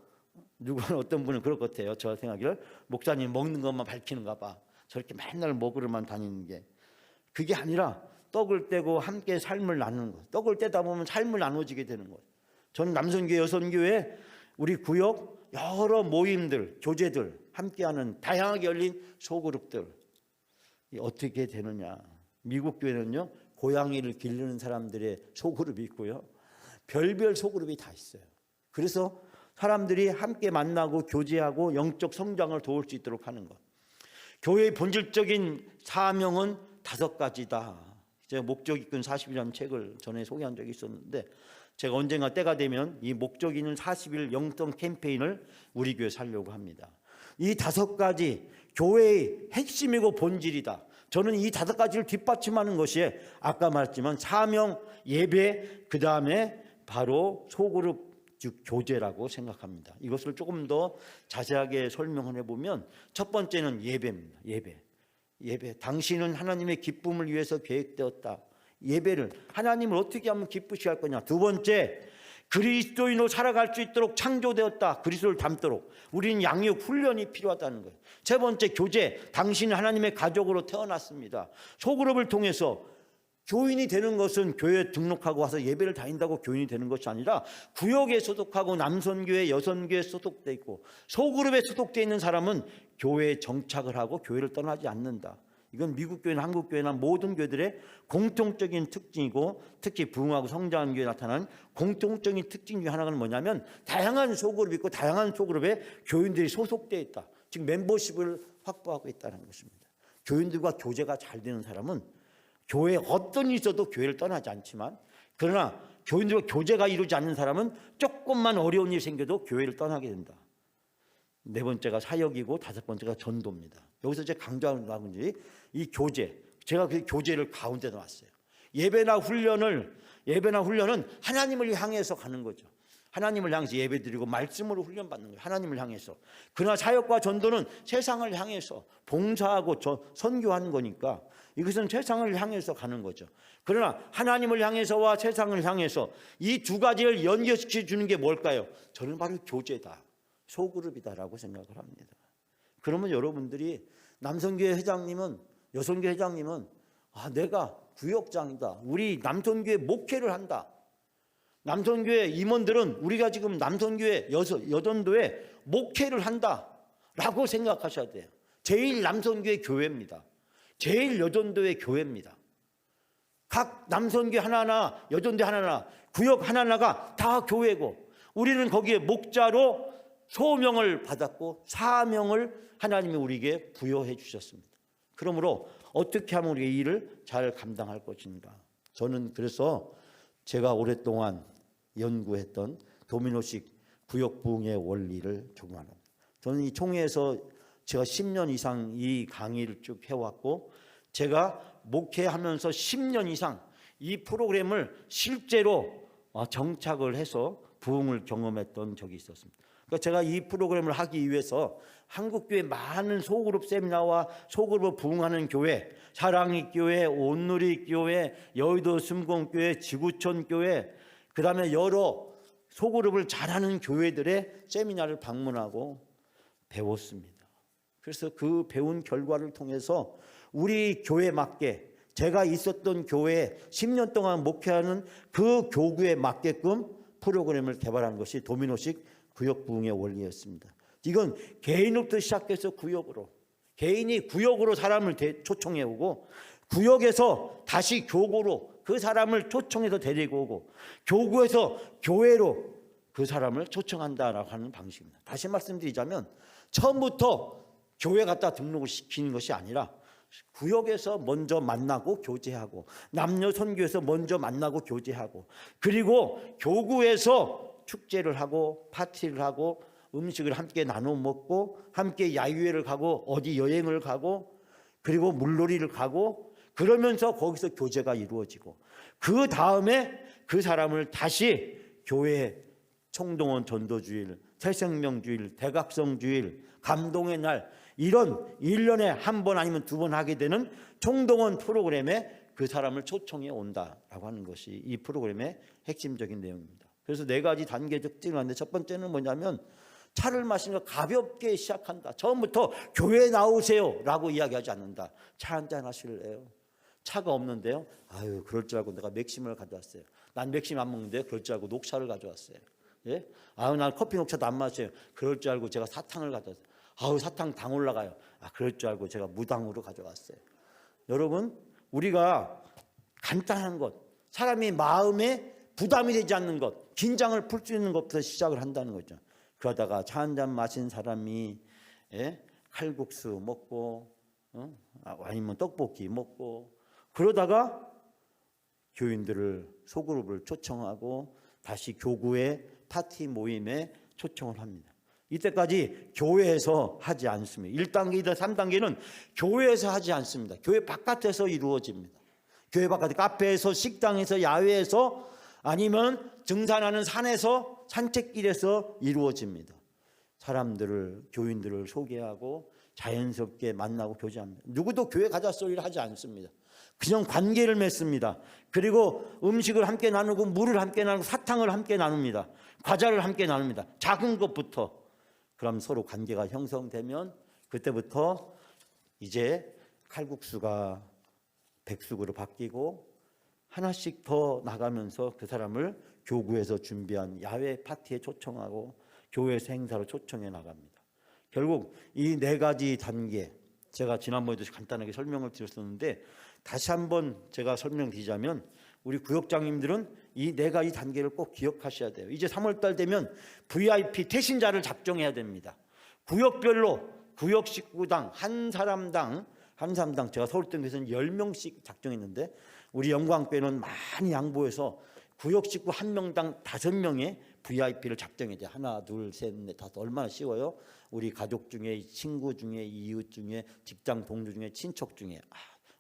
어떤 분은 그럴 것 같아요. 저 생각을, 목사님 먹는 것만 밝히는가 봐. 저렇게 맨날 먹으러만 다니는 게. 그게 아니라 떡을 떼고 함께 삶을 나누는 것. 떡을 떼다 보면 삶을 나눠지게 되는 거예요. 저는 남선교회, 여선교회, 우리 구역 여러 모임들, 교제들, 함께하는 다양하게 열린 소그룹들 어떻게 되느냐. 미국 교회는요, 고양이를 기르는 사람들의 소그룹이 있고요, 별별 소그룹이 다 있어요. 그래서 사람들이 함께 만나고 교제하고 영적 성장을 도울 수 있도록 하는 것. 교회의 본질적인 사명은 5가지다. 제가 목적 이끈 40이라는 책을 전에 소개한 적이 있었는데, 제가 언젠가 때가 되면 이 목적 있는 40일 영성 캠페인을 우리 교회에 살려고 합니다. 이 5가지 교회의 핵심이고 본질이다. 저는 이 5가지를 뒷받침하는 것이 아까 말했지만 사명, 예배, 그 다음에 바로 소그룹, 즉 교제라고 생각합니다. 이것을 조금 더 자세하게 설명을 해보면, 첫 번째는 예배입니다. 예배. 당신은 하나님의 기쁨을 위해서 계획되었다. 예배를, 하나님을 어떻게 하면 기쁘시게 할 거냐. 두 번째, 그리스도인으로 살아갈 수 있도록 창조되었다. 그리스도를 닮도록 우리는 양육 훈련이 필요하다는 거예요. 세 번째, 교제. 당신은 하나님의 가족으로 태어났습니다. 소그룹을 통해서 교인이 되는 것은 교회에 등록하고 와서 예배를 다닌다고 교인이 되는 것이 아니라 구역에 소속하고 남선교회, 여선교회에 소속돼 있고 소그룹에 소속돼 있는 사람은 교회에 정착을 하고 교회를 떠나지 않는다. 이건 미국 교회나 한국 교회나 모든 교회들의 공통적인 특징이고, 특히 부흥하고 성장하는 교회에 나타나는 공통적인 특징 중 하나가 뭐냐면 다양한 소그룹이 있고 다양한 소그룹에 교인들이 소속돼 있다. 즉 멤버십을 확보하고 있다는 것입니다. 교인들과 교제가 잘 되는 사람은 교회에 어떤 일이 있어도 교회를 떠나지 않지만, 그러나 교인들과 교제가 이루지 않는 사람은 조금만 어려운 일이 생겨도 교회를 떠나게 된다. 네 번째가 사역이고 5번째가 전도입니다. 여기서 제가 강조하는 것이 이 교제. 제가 그 교제를 가운데 놨어요. 예배나 훈련은 하나님을 향해서 가는 거죠. 하나님을 향해서 예배드리고 말씀으로 훈련받는 거예요. 하나님을 향해서. 그러나 사역과 전도는 세상을 향해서 봉사하고 선교하는 거니까 이것은 세상을 향해서 가는 거죠. 그러나 하나님을 향해서와 세상을 향해서 이 2가지를 연결시켜 주는 게 뭘까요? 저는 바로 교제다, 소그룹이다라고 생각을 합니다. 그러면 여러분들이 남선교회 회장님은, 여선교회 회장님은 내가 구역장이다, 우리 남선교회 목회를 한다, 남선교회 임원들은 우리가 지금 남선교회, 여전도에 목회를 한다라고 생각하셔야 돼요. 제일 남선교회 교회입니다. 제일 여전도의 교회입니다. 각 남선교회 하나하나, 여전도 하나하나, 구역 하나하나가 다 교회고, 우리는 거기에 목자로 소명을 받았고 사명을 하나님이 우리에게 부여해 주셨습니다. 그러므로 어떻게 하면 우리가 이 일을 잘 감당할 것인가. 저는 그래서 제가 오랫동안 연구했던 도미노식 구역 부흥의 원리를 적용하는, 저는 이 총회에서 제가 10년 이상 이 강의를 쭉 해왔고, 제가 목회하면서 10년 이상 이 프로그램을 실제로 정착을 해서 부흥을 경험했던 적이 있었습니다. 그러니까 제가 이 프로그램을 하기 위해서 한국교회 많은 소그룹 세미나와 소그룹을 부흥하는 교회, 사랑의 교회, 온누리 교회, 여의도 순공교회, 지구촌 교회, 그 다음에 여러 소그룹을 잘하는 교회들의 세미나를 방문하고 배웠습니다. 그래서 그 배운 결과를 통해서 우리 교회 맞게, 제가 있었던 교회에 10년 동안 목회하는 그 교구에 맞게끔 프로그램을 개발한 것이 도미노식 구역 부흥의 원리였습니다. 이건 개인으로부터 시작해서 구역으로, 개인이 구역으로 사람을 초청해 오고, 구역에서 다시 교구로 그 사람을 초청해서 데리고 오고, 교구에서 교회로 그 사람을 초청한다라고 하는 방식입니다. 다시 말씀드리자면 처음부터 교회 갖다 등록을 시키는 것이 아니라 구역에서 먼저 만나고 교제하고, 남녀 선교에서 먼저 만나고 교제하고, 그리고 교구에서 축제를 하고 파티를 하고 음식을 함께 나눠 먹고, 함께 야유회를 가고 어디 여행을 가고, 그리고 물놀이를 가고, 그러면서 거기서 교제가 이루어지고, 그 다음에 그 사람을 다시 교회 총동원 전도주일, 새생명주일, 대각성주일, 감동의 날, 이런 1년에 한 번 아니면 2번 하게 되는 총동원 프로그램에 그 사람을 초청해 온다라고 하는 것이 이 프로그램의 핵심적인 내용입니다. 그래서 4가지 단계 특징을 하는데, 첫 번째는 뭐냐면 차를 마시는 거 가볍게 시작한다. 처음부터 교회 나오세요 라고 이야기하지 않는다. 차 한잔 하실래요? 차가 없는데요. 아유, 그럴 줄 알고 내가 맥심을 가져왔어요. 난 맥심 안 먹는데요. 그럴 줄 알고 녹차를 가져왔어요. 예? 아유, 난 커피 녹차도 안 마셔요. 그럴 줄 알고 제가 사탕을 가져왔어요. 아유, 사탕 당 올라가요. 아, 그럴 줄 알고 제가 무당으로 가져왔어요. 여러분, 우리가 간단한 것, 사람이 마음에 부담이 되지 않는 것, 긴장을 풀 수 있는 것부터 시작을 한다는 거죠. 그러다가 차 한잔 마신 사람이 칼국수 먹고 아니면 떡볶이 먹고, 그러다가 교인들을 소그룹을 초청하고 다시 교구의 파티 모임에 초청을 합니다. 이때까지 교회에서 하지 않습니다. 1단계, 2단계, 3단계는 교회에서 하지 않습니다. 교회 바깥에서 이루어집니다. 교회 바깥에 카페에서, 식당에서, 야외에서, 아니면 등산하는 산에서, 산책길에서 이루어집니다. 사람들을, 교인들을 소개하고 자연스럽게 만나고 교제합니다. 누구도 교회 가자 소리를 하지 않습니다. 그냥 관계를 맺습니다. 그리고 음식을 함께 나누고, 물을 함께 나누고, 사탕을 함께 나눕니다. 과자를 함께 나눕니다. 작은 것부터. 그럼 서로 관계가 형성되면 그때부터 이제 칼국수가 백숙으로 바뀌고, 하나씩 더 나가면서 그 사람을 교구에서 준비한 야외 파티에 초청하고 교회에서 행사로 초청해 나갑니다. 결국 이 4가지 단계, 제가 지난번에도 간단하게 설명을 드렸었는데 다시 한번 제가 설명드리자면, 우리 구역장님들은 이 4가지 단계를 꼭 기억하셔야 돼요. 이제 3월달 되면 VIP 태신자를 작정해야 됩니다. 구역별로, 구역 식구당 한 사람당 제가 서울동에서는 10명씩 작정했는데, 우리 영광교회는 많이 양보해서 구역 식구 1명당 5명의 VIP를 작정해야 돼요. 하나, 둘, 셋, 넷, 다섯. 얼마나 쉬워요? 우리 가족 중에, 친구 중에, 이웃 중에, 직장 동료 중에, 친척 중에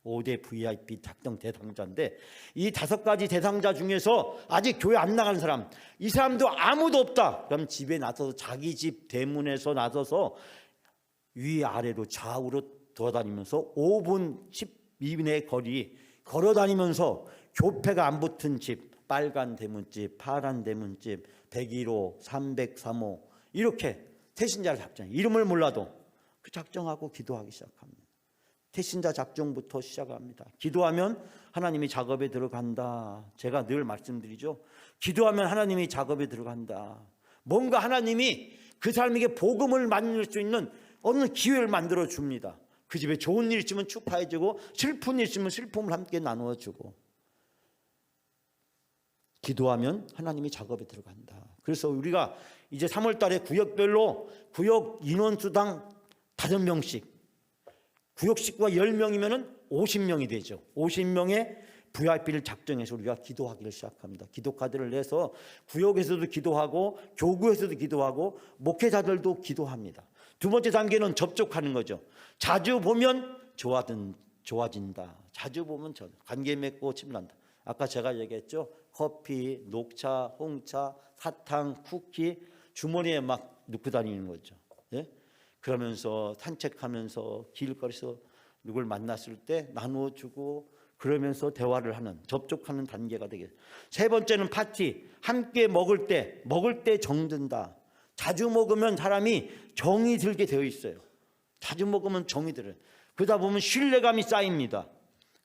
5대 VIP 작정 대상자인데, 이 5가지 대상자 중에서 아직 교회 안 나가는 사람, 이 사람도 아무도 없다. 그럼 집에 나서서, 자기 집 대문에서 나서서 위아래로 좌우로 돌아다니면서 5분 12분의 거리 걸어다니면서 교패가 안 붙은 집, 빨간 대문집, 파란 대문집, 101호, 303호, 이렇게 태신자를 작정해요. 이름을 몰라도 그 작정하고 기도하기 시작합니다. 태신자 작정부터 시작합니다. 기도하면 하나님이 작업에 들어간다. 제가 늘 말씀드리죠. 기도하면 하나님이 작업에 들어간다. 뭔가 하나님이 그 사람에게 복음을 만들 수 있는 어느 기회를 만들어 줍니다. 그 집에 좋은 일 있으면 축하해주고, 슬픈 일 있으면 슬픔을 함께 나누어주고, 기도하면 하나님이 작업에 들어간다. 그래서 우리가 이제 3월 달에 구역별로 구역 인원수당 5명씩, 구역 식구가 10명이면 50명이 되죠. 50명의 VIP를 작정해서 우리가 기도하기를 시작합니다. 기도 카드를 내서 구역에서도 기도하고, 교구에서도 기도하고, 목회자들도 기도합니다. 2번째 단계는 접촉하는 거죠. 자주 보면 좋아진다. 자주 보면 관계 맺고 친밀한다. 아까 제가 얘기했죠. 커피, 녹차, 홍차, 사탕, 쿠키 주머니에 막 넣고 다니는 거죠. 예? 그러면서 산책하면서 길거리에서 누굴 만났을 때 나누어주고, 그러면서 대화를 하는, 접촉하는 단계가 되겠어요. 세 번째는 파티. 함께 먹을 때 정든다. 자주 먹으면 사람이 정이 들게 되어 있어요. 자주 먹으면 정이 들어요. 그러다 보면 신뢰감이 쌓입니다.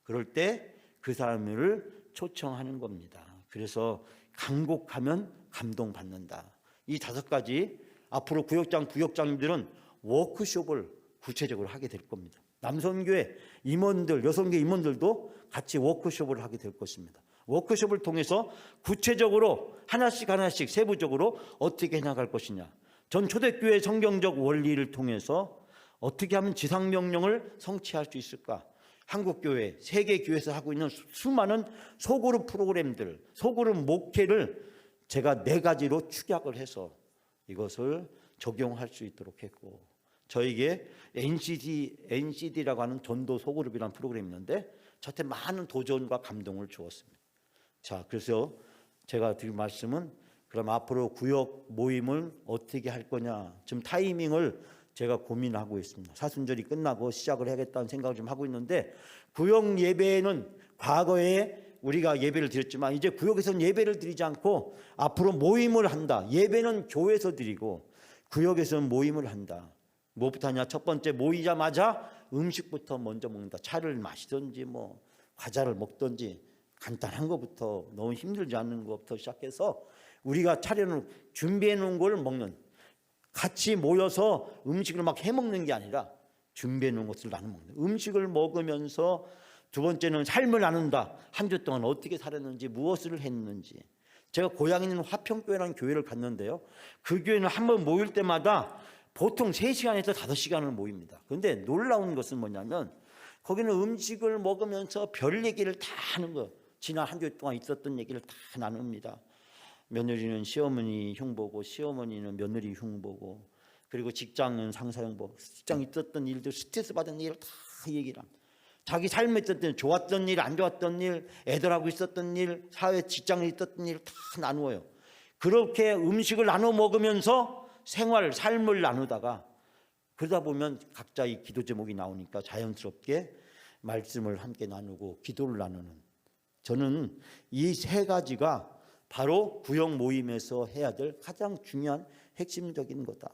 그럴 때 그 사람을 초청하는 겁니다. 그래서 간곡하면 감동받는다. 이 5가지 앞으로 구역장님들은 워크숍을 구체적으로 하게 될 겁니다. 남성교회 임원들, 여성교회 임원들도 같이 워크숍을 하게 될 것입니다. 워크숍을 통해서 구체적으로 하나씩 세부적으로 어떻게 해나갈 것이냐. 전 초대교회 성경적 원리를 통해서 어떻게 하면 지상명령을 성취할 수 있을까. 한국교회, 세계교회에서 하고 있는 수많은 소그룹 프로그램들, 소그룹 목회를 제가 4가지로 축약을 해서 이것을 적용할 수 있도록 했고, 저에게 NCD라고 하는 전도 소그룹이라는 프로그램이 있는데 저한테 많은 도전과 감동을 주었습니다. 자, 그래서 제가 드릴 말씀은 그럼 앞으로 구역 모임을 어떻게 할 거냐. 지금 타이밍을 제가 고민하고 있습니다. 사순절이 끝나고 시작을 해야겠다는 생각을 좀 하고 있는데, 구역 예배는 과거에 우리가 예배를 드렸지만 이제 구역에서는 예배를 드리지 않고 앞으로 모임을 한다. 예배는 교회에서 드리고 구역에서는 모임을 한다. 무엇부터 하냐? 첫 번째, 모이자마자 음식부터 먼저 먹는다. 차를 마시든지 뭐 과자를 먹든지 간단한 것부터, 너무 힘들지 않는 것부터 시작해서 우리가 차려놓은 준비해 놓은 걸 먹는, 같이 모여서 음식을 막 해먹는 게 아니라 준비해 놓은 것을 나눠 먹는, 음식을 먹으면서 두 번째는 삶을 나눈다. 한 주 동안 어떻게 살았는지, 무엇을 했는지. 제가 고향에 있는 화평교회라는 교회를 갔는데요, 그 교회는 한번 모일 때마다 보통 3시간에서 5시간을 모입니다. 그런데 놀라운 것은 뭐냐면 거기는 음식을 먹으면서 별 얘기를 다 하는 거예요. 지난 한 주 동안 있었던 얘기를 다 나눕니다. 며느리는 시어머니 흉보고, 시어머니는 며느리 흉보고, 그리고 직장은 상사 흉보고, 직장에 있었던 일들, 스트레스 받은 일을 다 얘기를 합니다. 자기 삶에 있었던 좋았던 일, 안 좋았던 일, 애들하고 있었던 일, 사회 직장에 있었던 일 다 나누어요. 그렇게 음식을 나눠 먹으면서 생활, 삶을 나누다가 그러다 보면 각자의 기도 제목이 나오니까 자연스럽게 말씀을 함께 나누고 기도를 나누는, 저는 이 3가지가 바로 구역 모임에서 해야 될 가장 중요한 핵심적인 거다.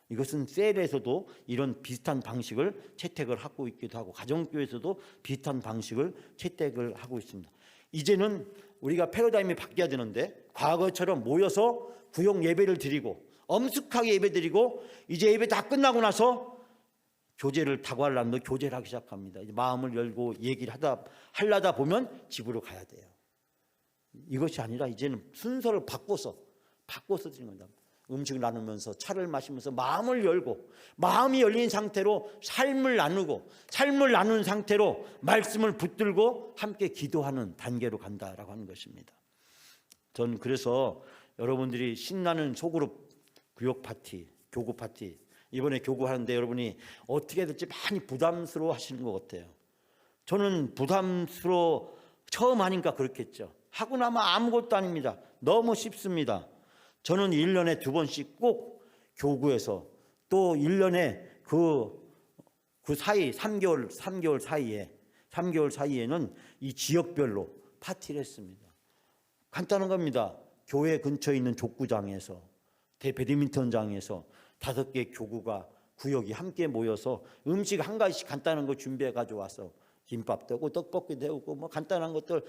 이것은 셀에서도 이런 비슷한 방식을 채택을 하고 있기도 하고, 가정교회에서도 비슷한 방식을 채택을 하고 있습니다. 이제는 우리가 패러다임이 바뀌어야 되는데, 과거처럼 모여서 구역 예배를 드리고 엄숙하게 예배 드리고 이제 예배 다 끝나고 나서 교제를 다과하려면 교제를 하기 시작합니다. 이제 마음을 열고 얘기를 하려다 보면 집으로 가야 돼요. 이것이 아니라 이제는 순서를 바꿔서 드리는 겁니다. 음식을 나누면서 차를 마시면서 마음을 열고, 마음이 열린 상태로 삶을 나누고, 삶을 나눈 상태로 말씀을 붙들고 함께 기도하는 단계로 간다라고 하는 것입니다. 전 그래서 여러분들이 신나는 소그룹 구역 파티, 교구 파티, 이번에 교구하는데 여러분이 어떻게 될지 많이 부담스러워 하시는 것 같아요. 저는 처음 하니까 그렇겠죠. 하고 나면 아무것도 아닙니다. 너무 쉽습니다. 저는 1년에 2번씩 꼭 교구에서, 또 1년에 그 사이 3개월 사이에는 이 지역별로 파티를 했습니다. 간단한 겁니다. 교회 근처에 있는 족구장에서, 배드민턴장에서 5개 교구가, 구역이 함께 모여서 음식 한 가지씩 간단한 거 준비해 가져와서 김밥 되고 떡볶이 되고 뭐 간단한 것들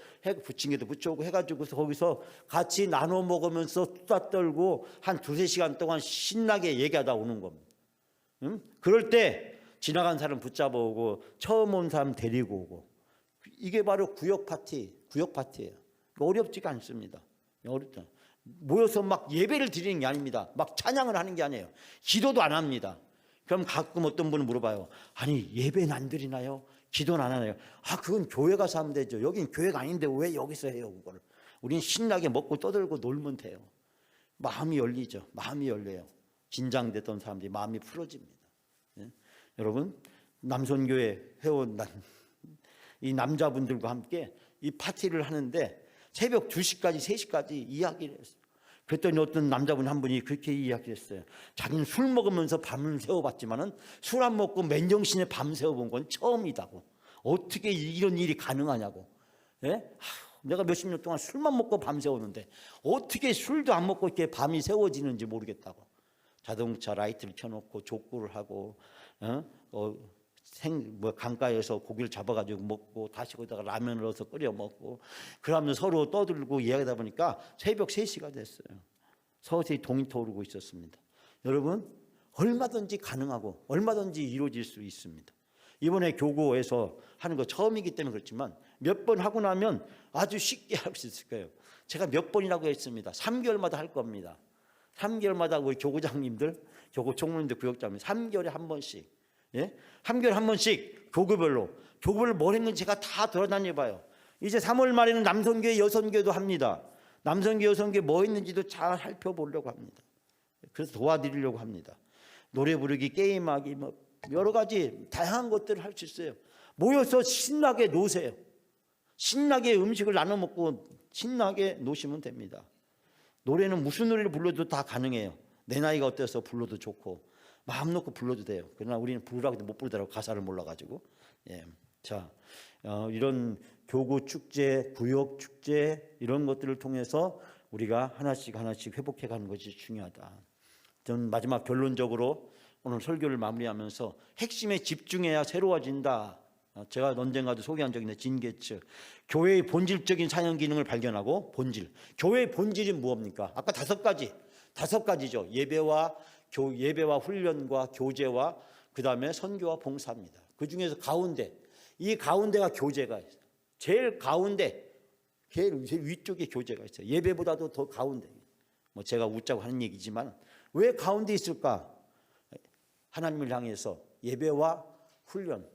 부침개도 부쳐오고 해가지고서 거기서 같이 나눠 먹으면서 수다 떨고 한 2-3시간 동안 신나게 얘기하다 오는 겁니다. 그럴 때 지나간 사람 붙잡아 오고 처음 온 사람 데리고 오고, 이게 바로 구역 파티예요. 어렵지가 않습니다. 어렵죠. 모여서 막 예배를 드리는 게 아닙니다. 막 찬양을 하는 게 아니에요. 기도도 안 합니다. 그럼 가끔 어떤 분은 물어봐요. 아니, 예배는 안 드리나요? 기도는 안 하나요? 그건 교회 가서 하면 되죠. 여긴 교회가 아닌데 왜 여기서 해요, 그거를? 우리는 신나게 먹고 떠들고 놀면 돼요. 마음이 열리죠. 마음이 열려요. 긴장됐던 사람들이 마음이 풀어집니다. 네? 여러분, 남선교회 회원 이 남자분들과 함께 이 파티를 하는데 새벽 2시까지 3시까지 이야기를 했어요. 그랬더니 어떤 남자분 한 분이 그렇게 이야기했어요. 자기는 술 먹으면서 밤을 새워봤지만은 술 안 먹고 맨정신에 밤 새워본 건 처음이다고. 어떻게 이런 일이 가능하냐고. 예? 내가 몇십 년 동안 술만 먹고 밤새웠는데 어떻게 술도 안 먹고 이렇게 밤이 새워지는지 모르겠다고. 자동차 라이트를 켜놓고 족구를 하고 강가에서 고기를 잡아가지고 먹고 다시 거기다가 라면을 넣어서 끓여 먹고 그러면서 서로 떠들고 이야기하다 보니까 새벽 3시가 됐어요. 서서히 동이 터오르고 있었습니다. 여러분, 얼마든지 가능하고 얼마든지 이루어질 수 있습니다. 이번에 교구에서 하는 거 처음이기 때문에 그렇지만 몇 번 하고 나면 아주 쉽게 할 수 있을 거예요. 제가 몇 번이라고 했습니다. 3개월마다 할 겁니다. 3개월마다 우리 교구장님들, 교구 총무님들, 구역장님 3개월에 한 번씩, 3개월에 한 번씩 교구별로 뭘 했는지 제가 다 돌아다녀 봐요. 이제 3월 말에는 남성교회, 여성교회도 합니다. 남성교회, 여성교회 뭐 했는지도 잘 살펴보려고 합니다. 그래서 도와드리려고 합니다. 노래 부르기, 게임하기, 뭐 여러 가지 다양한 것들을 할 수 있어요. 모여서 신나게 노세요. 신나게 음식을 나눠 먹고 신나게 노시면 됩니다. 노래는 무슨 노래를 불러도 다 가능해요. 내 나이가 어때서 불러도 좋고 마음 놓고 불러도 돼요. 그러나 우리는 부르라고 해도 못 부르더라고, 가사를 몰라가지고. 자, 이런 교구 축제, 구역 축제 이런 것들을 통해서 우리가 하나씩 회복해가는 것이 중요하다. 저는 마지막 결론적으로 오늘 설교를 마무리하면서 핵심에 집중해야 새로워진다. 제가 언젠가도 소개한 적이 있는데 진게츠, 교회의 본질적인 사역 기능을 발견하고 본질. 교회의 본질이 무엇입니까? 아까 5가지죠. 예배와 훈련과 교제와 그 다음에 선교와 봉사입니다. 그 중에서 이 가운데가 교제가 있어요. 제일 가운데, 제일 위쪽에 교제가 있어요. 예배보다도 더 가운데. 뭐 제가 웃자고 하는 얘기지만 왜 가운데 있을까? 하나님을 향해서 예배와 훈련,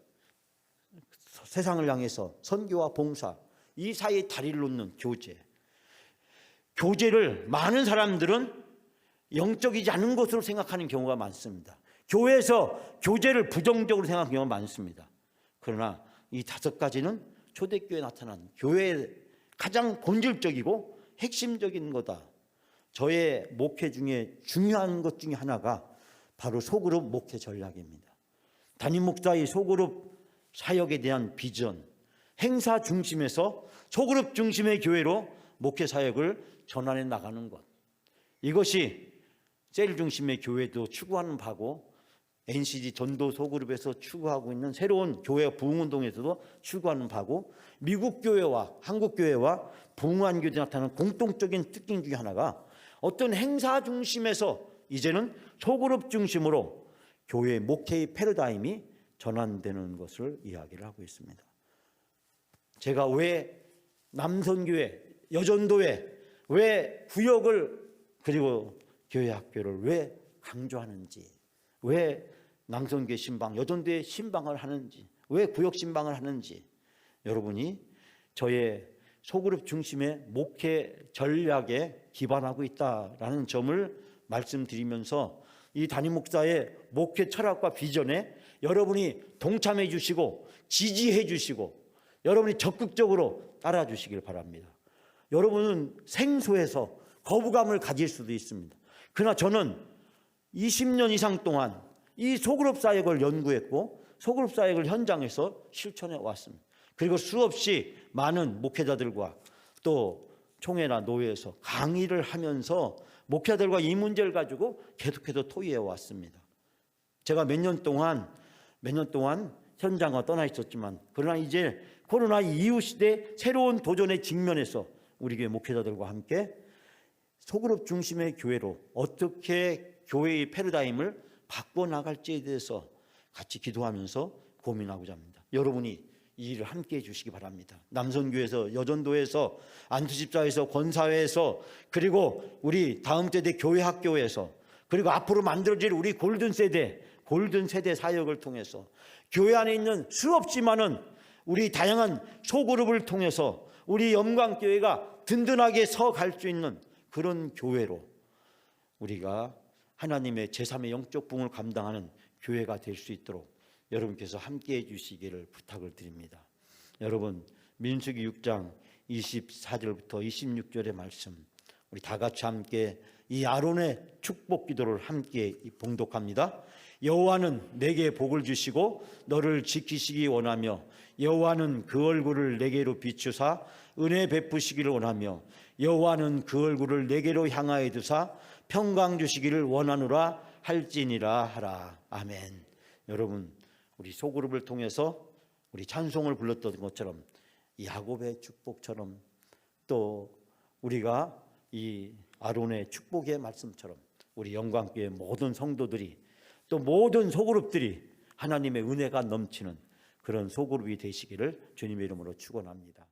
세상을 향해서 선교와 봉사, 이 사이에 다리를 놓는 교제. 교제를 많은 사람들은 영적이지 않은 것으로 생각하는 경우가 많습니다. 교회에서 교제를 부정적으로 생각하는 경우가 많습니다. 그러나 이 5가지는 초대교회에 나타난 교회의 가장 본질적이고 핵심적인 거다. 저의 목회 중에 중요한 것 중에 하나가 바로 소그룹 목회 전략입니다. 담임 목사의 소그룹 사역에 대한 비전, 행사 중심에서 소그룹 중심의 교회로 목회 사역을 전환해 나가는 것, 이것이 셀 중심의 교회도 추구하는 바고 NCG 전도 소그룹에서 추구하고 있는 새로운 교회 부흥운동에서도 추구하는 바고, 미국 교회와 한국 교회와 부흥한교회에 나타나는 공통적인 특징 중에 하나가 어떤 행사 중심에서 이제는 소그룹 중심으로 교회의 목회의 패러다임이 전환되는 것을 이야기를 하고 있습니다. 제가 왜 남선교회, 여전도회, 왜 구역을 그리고 교회 학교를 왜 강조하는지, 왜 남선교회 신방, 여전도회 신방을 하는지, 왜 구역 신방을 하는지, 여러분이 저의 소그룹 중심의 목회 전략에 기반하고 있다라는 점을 말씀드리면서 이 담임 목사의 목회 철학과 비전에 여러분이 동참해 주시고 지지해 주시고 여러분이 적극적으로 따라 주시길 바랍니다. 여러분은 생소해서 거부감을 가질 수도 있습니다. 그러나 저는 20년 이상 동안 이 소그룹 사역을 연구했고 소그룹 사역을 현장에서 실천해 왔습니다. 그리고 수없이 많은 목회자들과 또 총회나 노회에서 강의를 하면서 목회자들과 이 문제를 가지고 계속해서 토의해 왔습니다. 제가 몇 년 동안 현장과 떠나 있었지만, 그러나 이제 코로나 이후 시대 새로운 도전에 직면해서 우리 교회 목회자들과 함께 소그룹 중심의 교회로 어떻게 교회의 패러다임을 바꿔나갈지에 대해서 같이 기도하면서 고민하고자 합니다. 여러분이 이 일을 함께 해주시기 바랍니다. 남선교회에서, 여전도에서, 안수집사에서, 권사회에서, 그리고 우리 다음 세대 교회학교에서, 그리고 앞으로 만들어질 우리 골든 세대 사역을 통해서 교회 안에 있는 수없이 많은 우리 다양한 소그룹을 통해서 우리 영광교회가 든든하게 서갈 수 있는 그런 교회로 우리가 하나님의 제3의 영적 부흥을 감당하는 교회가 될 수 있도록 여러분께서 함께해 주시기를 부탁을 드립니다. 여러분, 민수기 6장 24절부터 26절의 말씀, 우리 다 같이 함께 이 아론의 축복 기도를 함께 봉독합니다. 여호와는 내게 복을 주시고 너를 지키시기 원하며 여호와는 그 얼굴을 내게로 비추사 은혜 베푸시기를 원하며 여호와는 그 얼굴을 내게로 향하여 두사 평강 주시기를 원하노라 할지니라 하라. 아멘. 여러분, 우리 소그룹을 통해서 우리 찬송을 불렀던 것처럼 야곱의 축복처럼 또 우리가 이 아론의 축복의 말씀처럼 우리 영광교회 모든 성도들이 또 모든 소그룹들이 하나님의 은혜가 넘치는 그런 소그룹이 되시기를 주님의 이름으로 축원합니다.